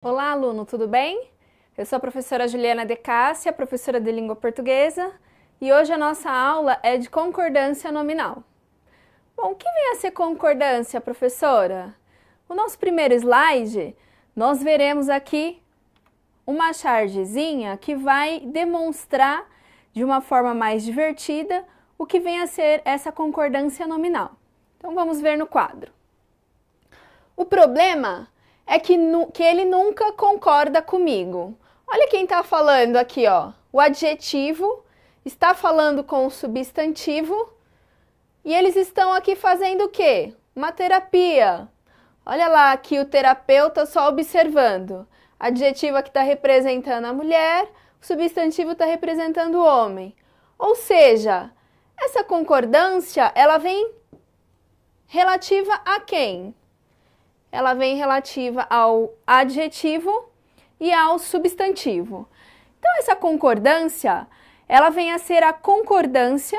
Olá, aluno, tudo bem? Eu sou a professora Juliana De Cássia, professora de língua portuguesa, e hoje a nossa aula é de concordância nominal. Bom, o que vem a ser concordância, professora? No nosso primeiro slide, nós veremos aqui uma chargezinha que vai demonstrar de uma forma mais divertida o que vem a ser essa concordância nominal. Então vamos ver no quadro. O problema é que ele nunca concorda comigo. Olha quem está falando aqui, ó. O adjetivo está falando com o substantivo e eles estão aqui fazendo o quê? Uma terapia. Olha lá aqui o terapeuta só observando. Adjetivo aqui está representando a mulher, o substantivo está representando o homem. Ou seja, essa concordância, ela vem relativa a quem? Ela vem relativa ao adjetivo e ao substantivo. Então, essa concordância, ela vem a ser a concordância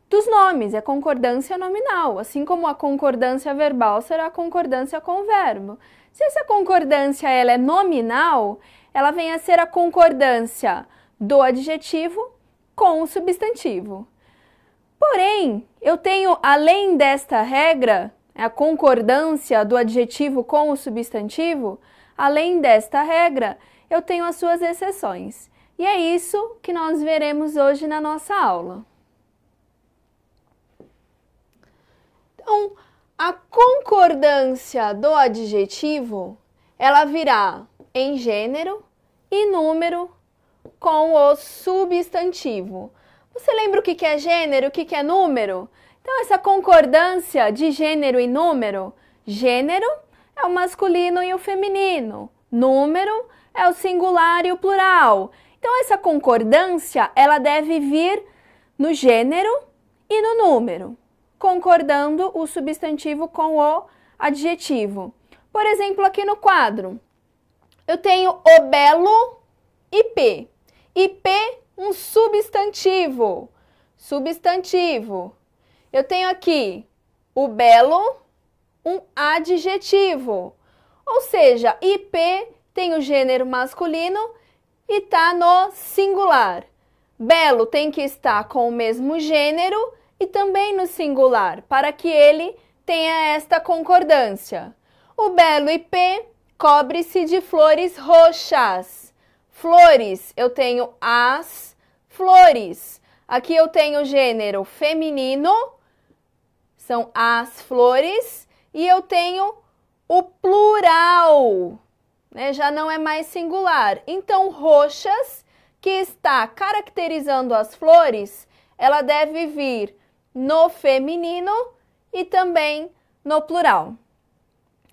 dos nomes, é concordância nominal, assim como a concordância verbal será a concordância com o verbo. Se essa concordância ela é nominal, ela vem a ser a concordância do adjetivo com o substantivo. Porém, eu tenho, além desta regra, a concordância do adjetivo com o substantivo, além desta regra, eu tenho as suas exceções. E é isso que nós veremos hoje na nossa aula. Então, a concordância do adjetivo, ela virá em gênero e número com o substantivo. Você lembra o que é gênero, o que é número? Então, essa concordância de gênero e número, gênero é o masculino e o feminino, número é o singular e o plural. Então, essa concordância, ela deve vir no gênero e no número, concordando o substantivo com o adjetivo. Por exemplo, aqui no quadro, eu tenho o belo IP. IP, um substantivo. Substantivo. Eu tenho aqui o belo, um adjetivo. Ou seja, IP tem o gênero masculino e está no singular. Belo tem que estar com o mesmo gênero e também no singular, para que ele tenha esta concordância. O belo IP cobre-se de flores roxas. Flores, eu tenho as flores. Aqui eu tenho o gênero feminino, são as flores, e eu tenho o plural, né? Já não é mais singular. Então, roxas, que está caracterizando as flores, ela deve vir no feminino e também no plural.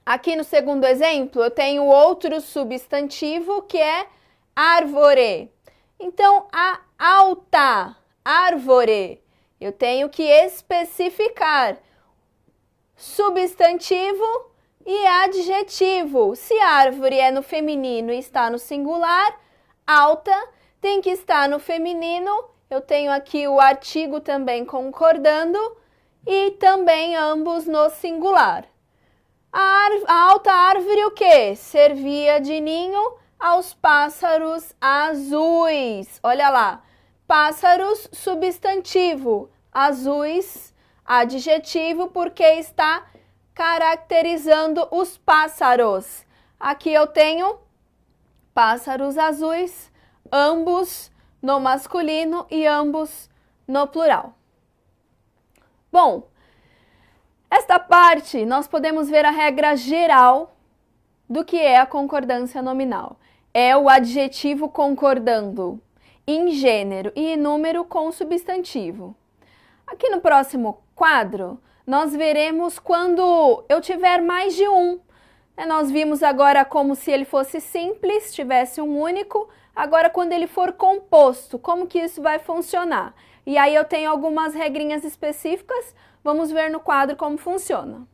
Aqui no segundo exemplo, eu tenho outro substantivo que é árvore. Então, a alta árvore, eu tenho que especificar substantivo e adjetivo. Se árvore é no feminino e está no singular, alta tem que estar no feminino. Eu tenho aqui o artigo também concordando e também ambos no singular. A alta árvore o quê? Servia de ninho aos pássaros azuis. Olha lá, pássaros, substantivo, azuis, adjetivo, porque está caracterizando os pássaros. Aqui eu tenho pássaros azuis, ambos no masculino e ambos no plural. Bom, esta parte nós podemos ver a regra geral do que é a concordância nominal. É o adjetivo concordando em gênero e em número com o substantivo. Aqui no próximo quadro, nós veremos quando eu tiver mais de um. Nós vimos agora como se ele fosse simples, tivesse um único. Agora, quando ele for composto, como que isso vai funcionar? E aí eu tenho algumas regrinhas específicas, vamos ver no quadro como funciona.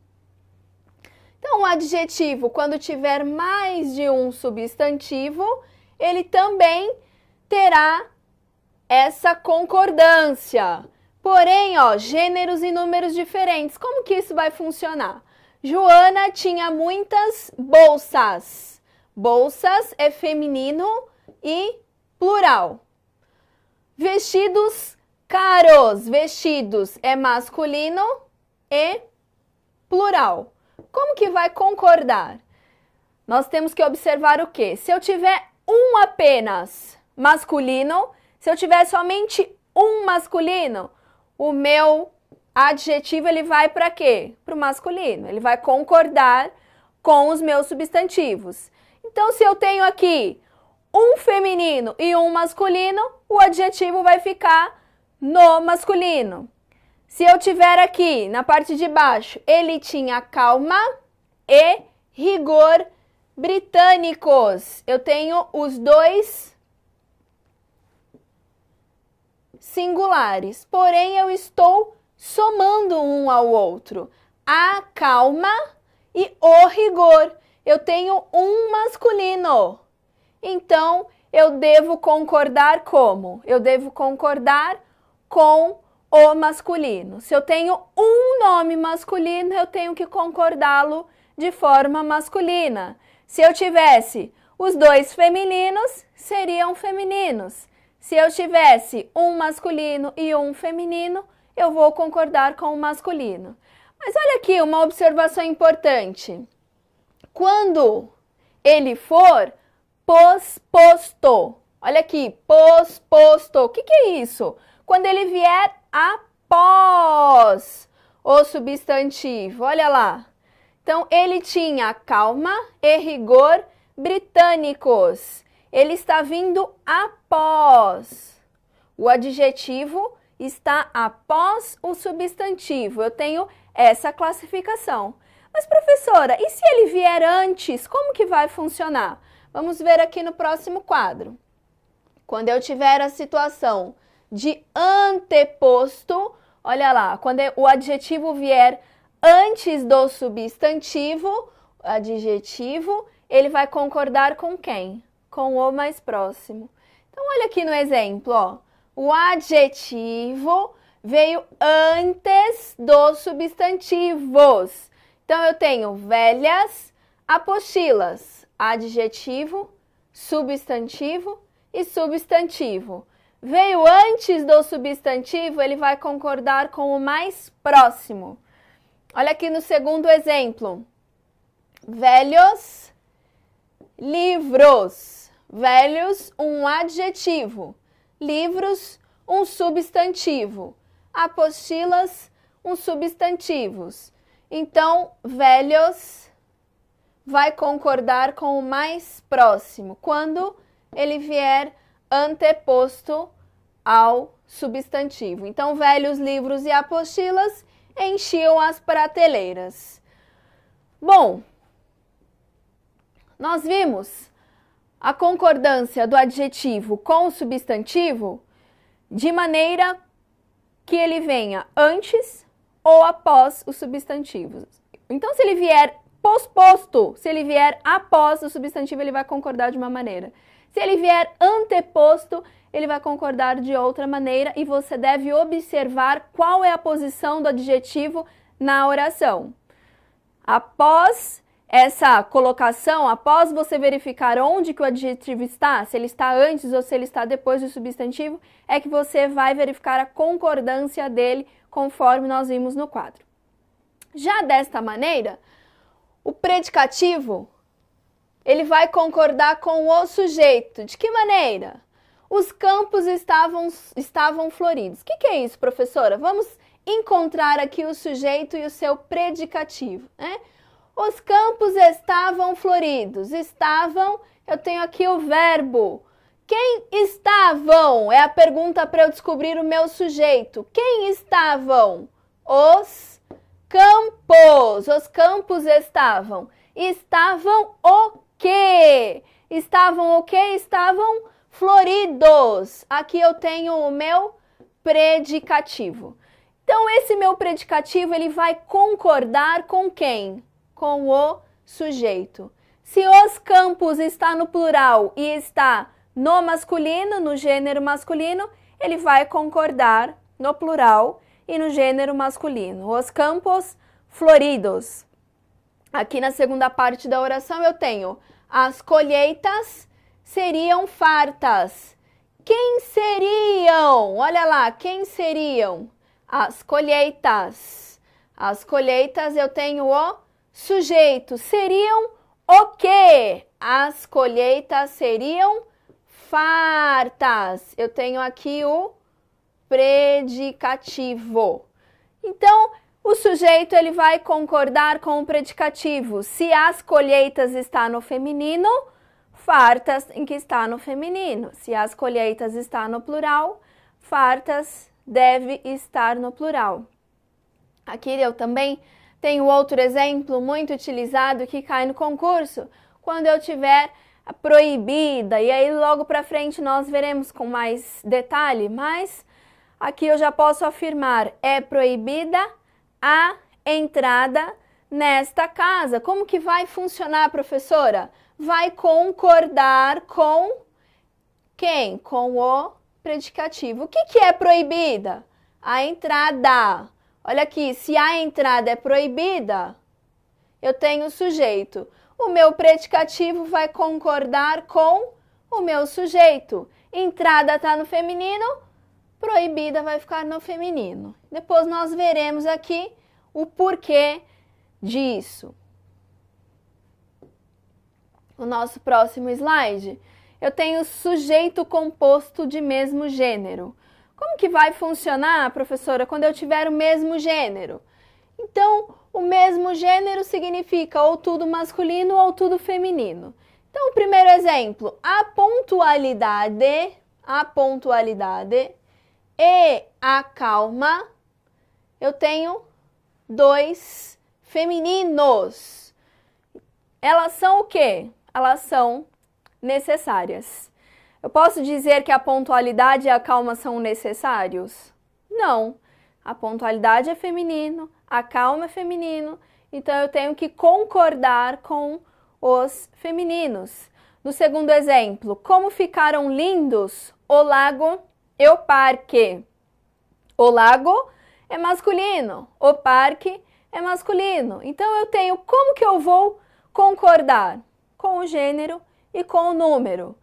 Então, o adjetivo, quando tiver mais de um substantivo, ele também terá essa concordância. Porém, ó, gêneros e números diferentes. Como que isso vai funcionar? Joana tinha muitas bolsas. Bolsas é feminino e plural. Vestidos caros. Vestidos é masculino e plural. Como que vai concordar? Nós temos que observar o quê? Se eu tiver um apenas masculino, se eu tiver somente um masculino, o meu adjetivo ele vai para quê? Para o masculino. Ele vai concordar com os meus substantivos. Então, se eu tenho aqui um feminino e um masculino, o adjetivo vai ficar no masculino. Se eu tiver aqui na parte de baixo, ele tinha calma e rigor britânicos. Eu tenho os dois singulares, porém eu estou somando um ao outro. A calma e o rigor. Eu tenho um masculino. Então, eu devo concordar como? Eu devo concordar com o masculino. Se eu tenho um nome masculino, eu tenho que concordá-lo de forma masculina. Se eu tivesse os dois femininos, seriam femininos. Se eu tivesse um masculino e um feminino, eu vou concordar com o masculino. Mas olha aqui uma observação importante. Quando ele for posposto, olha aqui, posposto, o que é isso? Quando ele vier após o substantivo, olha lá. Então, ele tinha calma e rigor britânicos. Ele está vindo após. O adjetivo está após o substantivo. Eu tenho essa classificação. Mas, professora, e se ele vier antes, como que vai funcionar? Vamos ver aqui no próximo quadro. Quando eu tiver a situação de anteposto, olha lá, quando o adjetivo vier antes do substantivo, adjetivo, ele vai concordar com quem? Com o mais próximo. Então, olha aqui no exemplo, ó. O adjetivo veio antes dos substantivos. Então, eu tenho velhas apostilas, adjetivo, substantivo e substantivo. Veio antes do substantivo, ele vai concordar com o mais próximo. Olha aqui no segundo exemplo. Velhos livros. Velhos, um adjetivo. Livros, um substantivo. Apostilas, um substantivos. Então, velhos vai concordar com o mais próximo, quando ele vier anteposto ao substantivo. Então, velhos livros e apostilas enchiam as prateleiras. Bom, nós vimos a concordância do adjetivo com o substantivo de maneira que ele venha antes ou após os substantivos. Então, se ele vier posposto, se ele vier após o substantivo, ele vai concordar de uma maneira. Se ele vier anteposto, ele vai concordar de outra maneira e você deve observar qual é a posição do adjetivo na oração. Após essa colocação, após você verificar onde que o adjetivo está, se ele está antes ou se ele está depois do substantivo, é que você vai verificar a concordância dele conforme nós vimos no quadro. Já desta maneira, o predicativo, ele vai concordar com o sujeito. De que maneira? Os campos estavam floridos. O que é isso, professora? Vamos encontrar aqui o sujeito e o seu predicativo, né? Os campos estavam floridos. Estavam, eu tenho aqui o verbo. Quem estavam? É a pergunta para eu descobrir o meu sujeito. Quem estavam? Os campos. Os campos estavam. Estavam o quê? Estavam o quê? Estavam floridos. Aqui eu tenho o meu predicativo. Então, esse meu predicativo, ele vai concordar com quem? Com o sujeito. Se os campos está no plural e está no masculino, no gênero masculino, ele vai concordar no plural e no gênero masculino. Os campos floridos. Aqui na segunda parte da oração eu tenho As colheitas seriam fartas. Quem seriam? Olha lá, quem seriam? As colheitas. As colheitas eu tenho o sujeito. Seriam o quê? As colheitas seriam fartas. Eu tenho aqui o predicativo. Então, o sujeito ele vai concordar com o predicativo. Se as colheitas está no feminino, fartas em que está no feminino. Se as colheitas está no plural, fartas deve estar no plural. Aqui eu também tenho outro exemplo muito utilizado que cai no concurso, quando eu tiver a proibida, e aí logo para frente nós veremos com mais detalhe, mas aqui eu já posso afirmar, é proibida a entrada nesta casa. Como que vai funcionar, professora? Vai concordar com quem? Com o predicativo. O que é proibida? A entrada. Olha aqui, se a entrada é proibida, eu tenho o sujeito. O meu predicativo vai concordar com o meu sujeito. Entrada está no feminino, proibida vai ficar no feminino. Depois nós veremos aqui o porquê disso. O nosso próximo slide, eu tenho sujeito composto de mesmo gênero. Como que vai funcionar, professora, quando eu tiver o mesmo gênero? Então, o mesmo gênero significa ou tudo masculino ou tudo feminino. Então, o primeiro exemplo, a pontualidade e a calma, eu tenho dois femininos. Elas são o quê? Elas são necessárias. Eu posso dizer que a pontualidade e a calma são necessários? Não. A pontualidade é feminino, a calma é feminino, então eu tenho que concordar com os femininos. No segundo exemplo, como ficaram lindos o lago e o parque? O lago é masculino, o parque é masculino. Então eu tenho como que eu vou concordar com o gênero e com o número.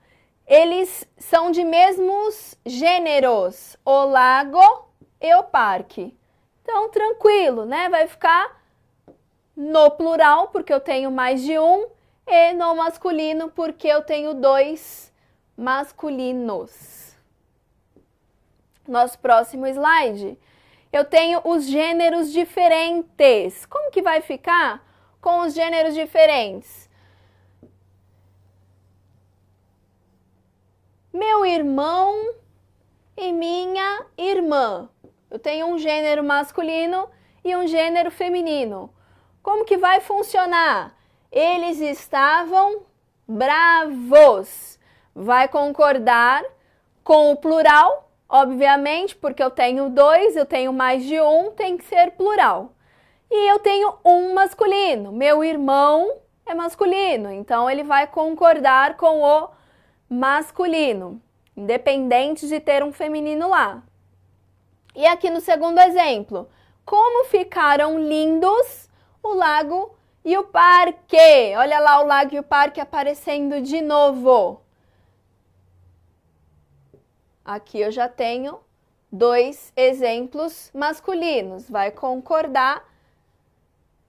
Eles são de mesmos gêneros, o lago e o parque. Então, tranquilo, né? Vai ficar no plural, porque eu tenho mais de um, e no masculino, porque eu tenho dois masculinos. Nosso próximo slide, eu tenho os gêneros diferentes. Como que vai ficar com os gêneros diferentes? Meu irmão e minha irmã. Eu tenho um gênero masculino e um gênero feminino. Como que vai funcionar? Eles estavam bravos. Vai concordar com o plural, obviamente, porque eu tenho dois, eu tenho mais de um, tem que ser plural. E eu tenho um masculino. Meu irmão é masculino, então ele vai concordar com o masculino, independente de ter um feminino lá. E aqui no segundo exemplo, como ficaram lindos o lago e o parque? Olha lá o lago e o parque aparecendo de novo. Aqui eu já tenho dois exemplos masculinos, vai concordar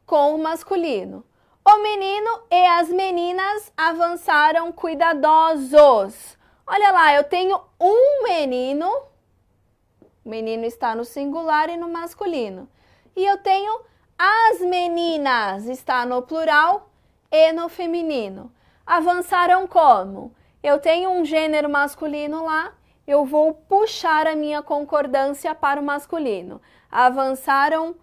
com o masculino. O menino e as meninas avançaram cuidadosos. Olha lá, eu tenho um menino, o menino está no singular e no masculino. E eu tenho as meninas, está no plural e no feminino. Avançaram como? Eu tenho um gênero masculino lá, eu vou puxar a minha concordância para o masculino. Avançaram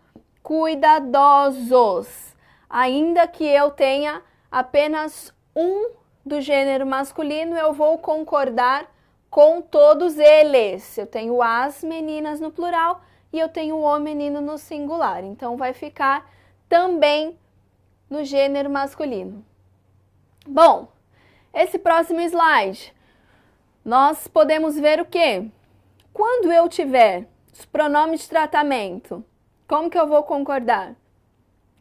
cuidadosos. Ainda que eu tenha apenas um do gênero masculino, eu vou concordar com todos eles. Eu tenho as meninas no plural e eu tenho o menino no singular. Então, vai ficar também no gênero masculino. Bom, esse próximo slide, nós podemos ver o quê? Quando eu tiver os pronomes de tratamento, como que eu vou concordar?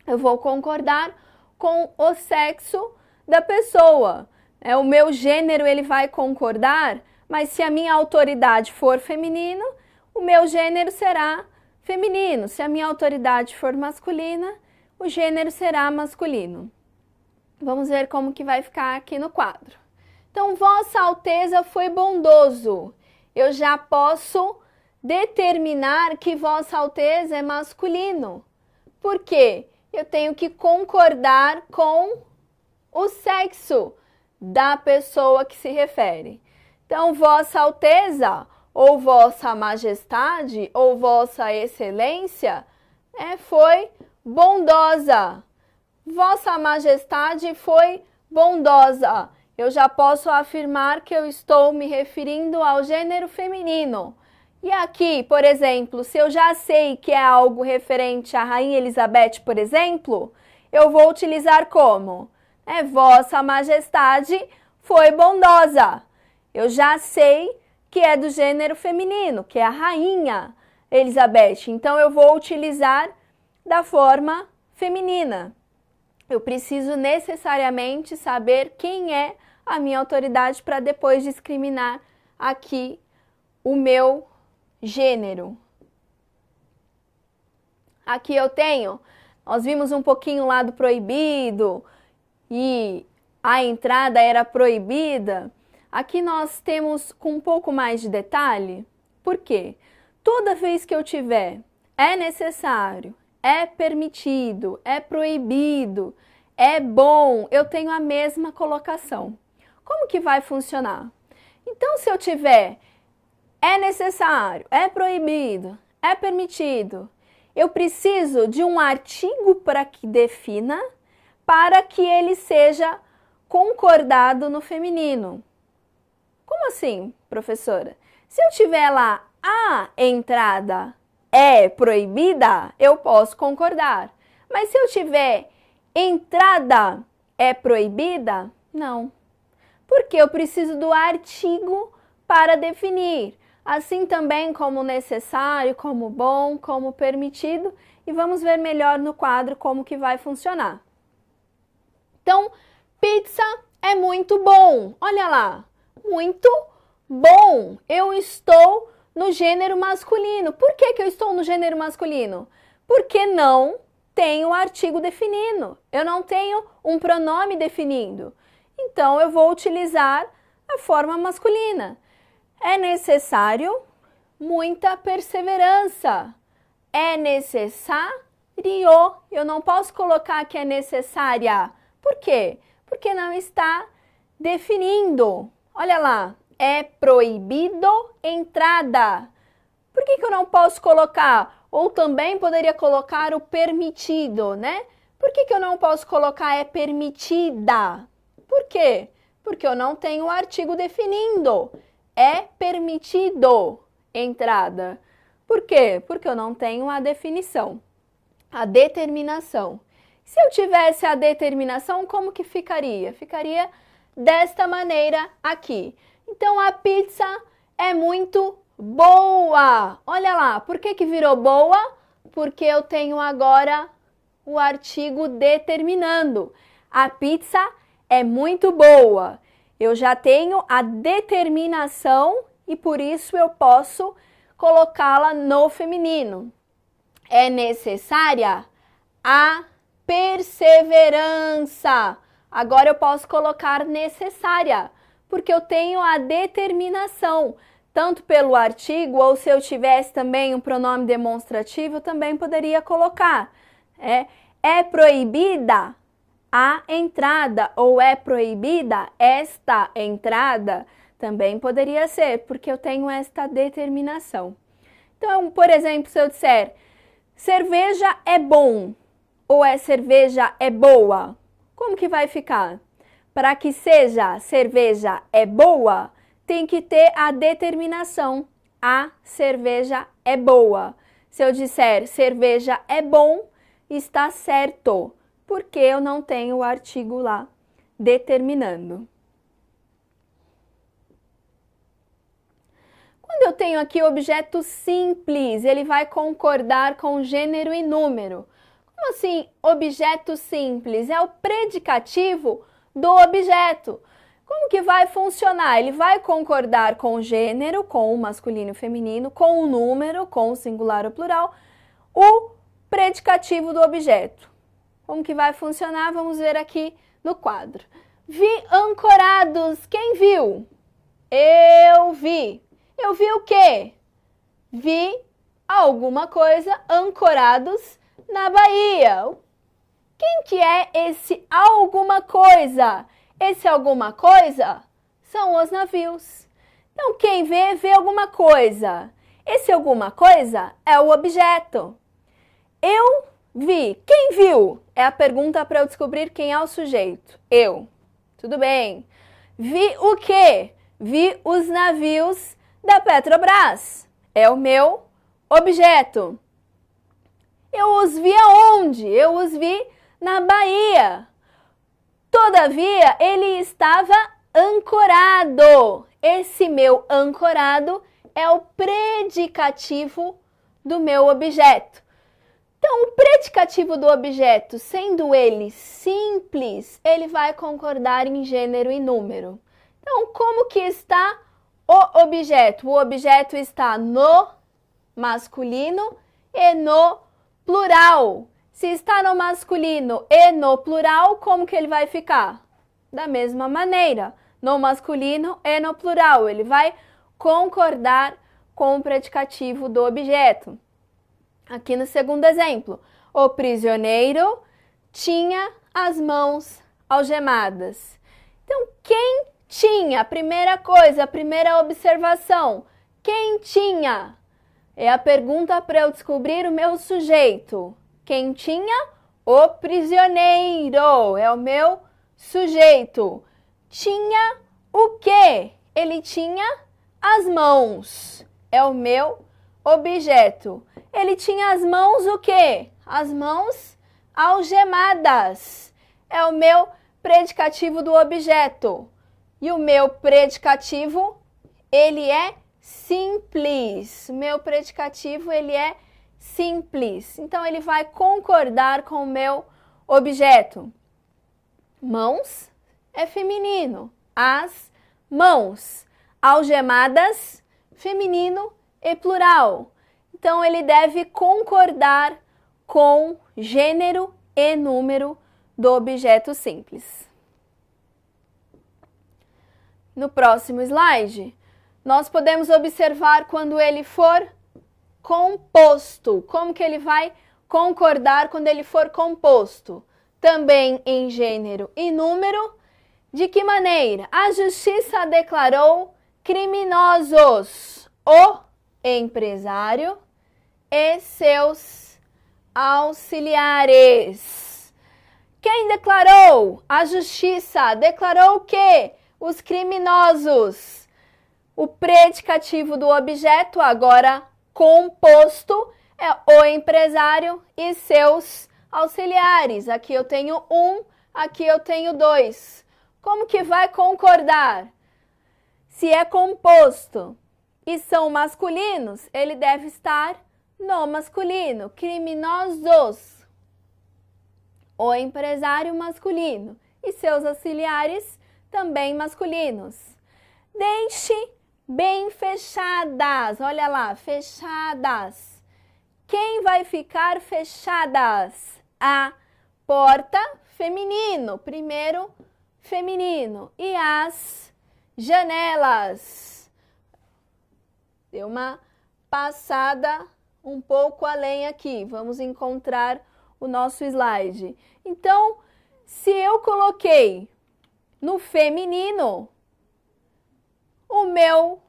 Eu vou concordar com o sexo da pessoa. O meu gênero ele vai concordar, mas se a minha autoridade for feminino, o meu gênero será feminino. Se a minha autoridade for masculina, o gênero será masculino. Vamos ver como que vai ficar aqui no quadro. Então, Vossa Alteza foi bondoso. Eu já posso determinar que Vossa Alteza é masculino. Por quê? Eu tenho que concordar com o sexo da pessoa que se refere. Então, Vossa Alteza, ou Vossa Majestade, ou Vossa Excelência, foi bondosa. Vossa Majestade foi bondosa. Eu já posso afirmar que eu estou me referindo ao gênero feminino. E aqui, por exemplo, se eu já sei que é algo referente à Rainha Elizabeth, por exemplo, eu vou utilizar como? Vossa Majestade foi bondosa. Eu já sei que é do gênero feminino, que é a Rainha Elizabeth. Então, eu vou utilizar da forma feminina. Eu preciso necessariamente saber quem é a minha autoridade para depois discriminar aqui o meu gênero. Aqui eu tenho, nós vimos um pouquinho lá do proibido e a entrada era proibida. Aqui nós temos com um pouco mais de detalhe. Por quê? Toda vez que eu tiver é necessário, é permitido, é proibido, é bom, eu tenho a mesma colocação. Como que vai funcionar? Então, se eu tiver é necessário, é proibido, é permitido, eu preciso de um artigo para que defina, para que ele seja concordado no feminino. Como assim, professora? Se eu tiver lá a entrada é proibida, eu posso concordar. Mas se eu tiver entrada é proibida, não. Porque eu preciso do artigo para definir. Assim também como necessário, como bom, como permitido. E vamos ver melhor no quadro como que vai funcionar. Então, pizza é muito bom. Olha lá, muito bom. Eu estou no gênero masculino. Por que que eu estou no gênero masculino? Porque não tenho o artigo definido. Eu não tenho um pronome definido. Então, eu vou utilizar a forma masculina. É necessário muita perseverança. É necessário. Eu não posso colocar que é necessária. Por quê? Porque não está definindo. Olha lá. É proibido entrada. Por que que eu não posso colocar? Ou também poderia colocar o permitido, né? Por que que eu não posso colocar é permitida? Por quê? Porque eu não tenho o artigo definindo. É permitido entrada. Por quê? Porque eu não tenho a definição, a determinação. Se eu tivesse a determinação, como que ficaria? Ficaria desta maneira aqui. Então, a pizza é muito boa. Olha lá, por que que virou boa? Porque eu tenho agora o artigo determinando. A pizza é muito boa. Eu já tenho a determinação e por isso eu posso colocá-la no feminino. É necessária a perseverança. Agora eu posso colocar necessária, porque eu tenho a determinação, tanto pelo artigo, ou se eu tivesse também um pronome demonstrativo, eu também poderia colocar. É proibida a entrada, ou é proibida esta entrada, também poderia ser, porque eu tenho esta determinação. Então, por exemplo, se eu disser cerveja é bom, ou cerveja é boa, como que vai ficar? Para que seja cerveja é boa, tem que ter a determinação. A cerveja é boa. Se eu disser cerveja é bom, está certo, porque eu não tenho o artigo lá determinando. Quando eu tenho aqui objeto simples, ele vai concordar com gênero e número. Como assim, objeto simples? É o predicativo do objeto. Como que vai funcionar? Ele vai concordar com o gênero, com o masculino e feminino, com o número, com o singular ou plural, o predicativo do objeto. Como que vai funcionar? Vamos ver aqui no quadro. Vi ancorados. Quem viu? Eu vi. Eu vi o quê? Vi alguma coisa ancorados na Bahia. Quem que é esse alguma coisa? Esse alguma coisa são os navios. Então, quem vê, vê alguma coisa. Esse alguma coisa é o objeto. Eu vi. Quem viu? É a pergunta para eu descobrir quem é o sujeito. Eu. Tudo bem. Vi o quê? Vi os navios da Petrobras. É o meu objeto. Eu os vi aonde? Eu os vi na Bahia. Todavia, ele estava ancorado. Esse meu ancorado é o predicativo do meu objeto. Então, o predicativo do objeto, sendo ele simples, ele vai concordar em gênero e número. Então, como que está o objeto? O objeto está no masculino e no plural. Se está no masculino e no plural, como que ele vai ficar? Da mesma maneira, no masculino e no plural, ele vai concordar com o predicativo do objeto. Aqui no segundo exemplo, o prisioneiro tinha as mãos algemadas. Então, quem tinha? A primeira coisa, a primeira observação, quem tinha? É a pergunta para eu descobrir o meu sujeito. Quem tinha? O prisioneiro, é o meu sujeito. Tinha o quê? Ele tinha as mãos, é o meu objeto. Ele tinha as mãos o quê? As mãos algemadas, é o meu predicativo do objeto. E o meu predicativo, ele é simples. O meu predicativo, ele é simples. Então, ele vai concordar com o meu objeto. Mãos é feminino. As mãos. Algemadas, feminino e plural. Então, ele deve concordar com gênero e número do objeto simples. No próximo slide, nós podemos observar quando ele for composto. Como que ele vai concordar quando ele for composto? Também em gênero e número. De que maneira? A justiça declarou criminosos o empresário e seus auxiliares. Quem declarou? A justiça declarou o quê? Os criminosos. O predicativo do objeto, agora composto, é o empresário e seus auxiliares. Aqui eu tenho um, aqui eu tenho dois. Como que vai concordar? Se é composto e são masculinos, ele deve estar no masculino. Criminosos. O empresário masculino e seus auxiliares também masculinos. Deixe bem fechadas. Olha lá, fechadas. Quem vai ficar fechadas? A porta, feminino. Primeiro, feminino. E as janelas. Deu uma passada um pouco além aqui. Vamos encontrar o nosso slide. Então, se eu coloquei no feminino, o meu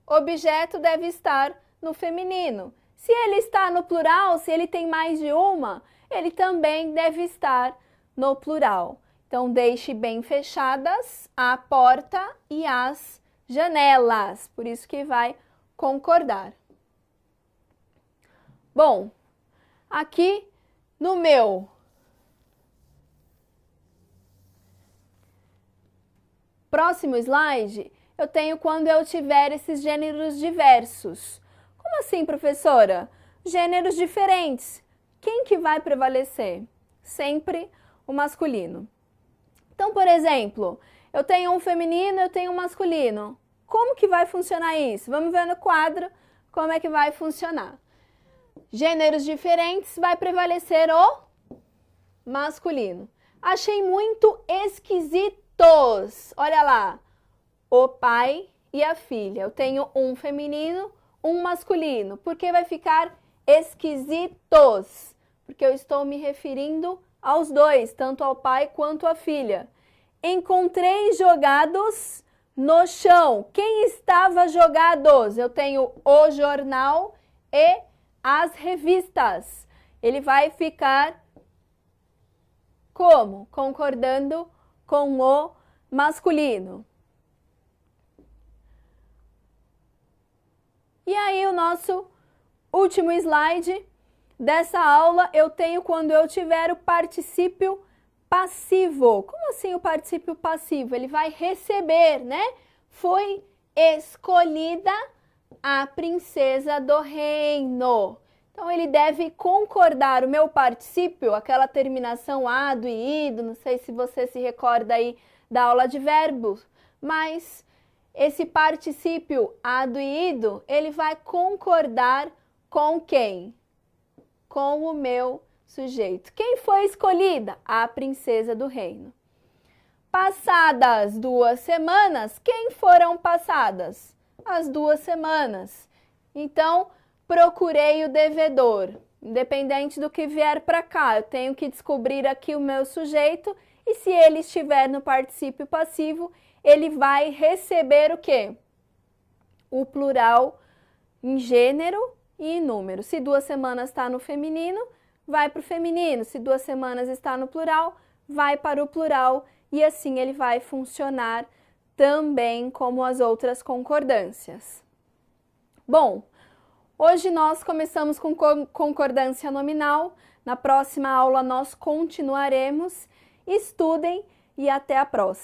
objeto deve estar no feminino. Se ele está no plural, se ele tem mais de uma, ele também deve estar no plural. Então, deixe bem fechadas a porta e as janelas. Por isso que vai concordar. Bom, aqui no meu próximo slide, eu tenho quando eu tiver esses gêneros diversos. Como assim, professora? Gêneros diferentes. Quem que vai prevalecer? Sempre o masculino. Então, por exemplo, eu tenho um feminino, eu tenho um masculino. Como que vai funcionar isso? Vamos ver no quadro como é que vai funcionar. Gêneros diferentes, vai prevalecer o masculino. Achei muito esquisitos. Olha lá, o pai e a filha. Eu tenho um feminino, um masculino. Por que vai ficar esquisitos? Porque eu estou me referindo aos dois, tanto ao pai quanto à filha. Encontrei jogados no chão. Quem estava jogados? Eu tenho o jornal e as revistas. Ele vai ficar como? Concordando com o masculino. E aí o nosso último slide dessa aula, eu tenho quando eu tiver o particípio passivo. Como assim o particípio passivo? Ele vai receber, né? Foi escolhida a princesa do reino. Então, ele deve concordar. O meu particípio, aquela terminação ado e ido, não sei se você se recorda aí da aula de verbos, mas esse particípio ado e ido, ele vai concordar com quem? Com o meu sujeito. Quem foi escolhida? A princesa do reino. Passadas 2 semanas, quem foram passadas? As 2 semanas. Então, procurei o devedor. Independente do que vier para cá, eu tenho que descobrir aqui o meu sujeito e se ele estiver no particípio passivo, ele vai receber o quê? O plural em gênero e em número. Se 2 semanas está no feminino, vai para o feminino. Se 2 semanas está no plural, vai para o plural. E assim ele vai funcionar também como as outras concordâncias. Bom, hoje nós começamos com concordância nominal. Na próxima aula nós continuaremos. Estudem e até a próxima.